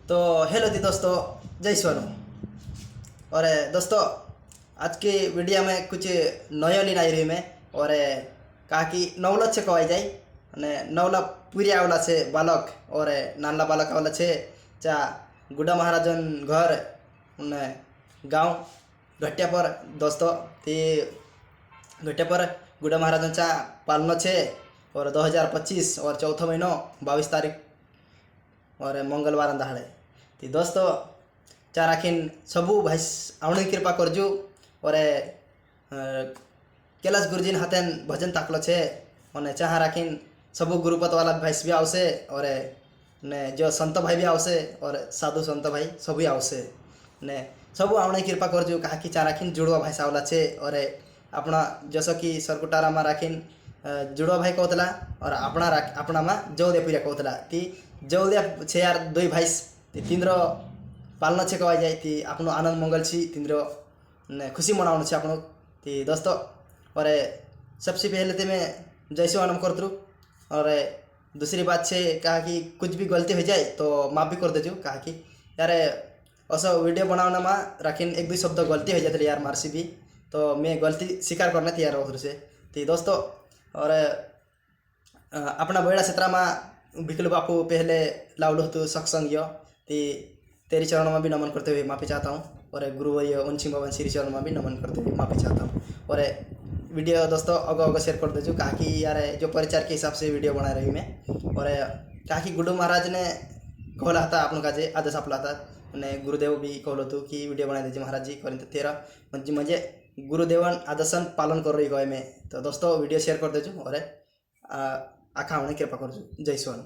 तो हेलो दी दोस्तों, जय सोनू। और दोस्तों, आज की वीडियो में कुछ नयो लीन आई रही मैं। और कहा कि नवला से कवाई जाए અને નવલા પૂરી આવેલા છે બાલક और નાનલા બાલક આવેલા છે चा गुडा महाराजन घर અને गांव घट्या पर दोस्तों ते घट्या पर गुडा महाराजनचा पालनो छे और 2025 और चौथो महीनो 22 तारीख और मंगलवार अंधाड़े ती दोस्तों चार आखिन सबू भाई आवणी कृपा करजू। और कैलाश गुरुजी हाथेन भजन ताकलो छे और चाह राखीन सबू गुरुपत वाला भाई भी आवसे और ने जो संत भाई भी आवसे और साधु संत भाई सभी आवसे ने सबू आवणी कृपा करजू। कहा कि चार आखिन जुड़वा भाई सावला छे और अपना जसो कि सरकुटारा में राखीन जुड़वा भाई कहतला और अपना में जवदेपुरिया कहतला ती जवदिया छे यार दुई भाई तीनरो पालना छे कवाई जाए ती आपनो आनंद मंगल छी तीनरो ने खुशी मनाउनु छे आपनो ती दोस्तों। और सबसे पहले तो मैं जैसे आनंद करतरू और दूसरी बात छे कहा कि कुछ भी गलती हो जाए तो माफ़ भी कर देजू। कहा कि यार ऐसा वीडियो बनाने में राखीन एक दो शब्द गलती हो जाते यार मारसी भी तो मैं गलती स्वीकार करने तैयार उधर से ती दोस्तों। और अपना बेड़ा क्षेत्र में भिकलू बापू पहले लावलू तो सत्संग ती तेरी चरणों में भी नमन करते हुए माफ़ी चाहता हूँ और गुरुवर्य उनसिंह बाबा श्री चरणों में भी नमन करते हुए माफ़ी चाहता हूँ। और वीडियो दोस्तों अगो शेयर कर दीजिए कहा कि यार जो परिचार के हिसाब से वीडियो बना रही मैं। और कहा कि गुडू महाराज ने कहला था आप का जे आदेश आपला था ने गुरुदेव भी कहलो तो कि वीडियो बना दीजिए महाराज जी करें तेरा म्हणजे गुरुदेवन आदर्शन पालन कर रही है मैं। तो दोस्तों वीडियो शेयर कर दीजिए और आखा होने कृपा कर जय सोन।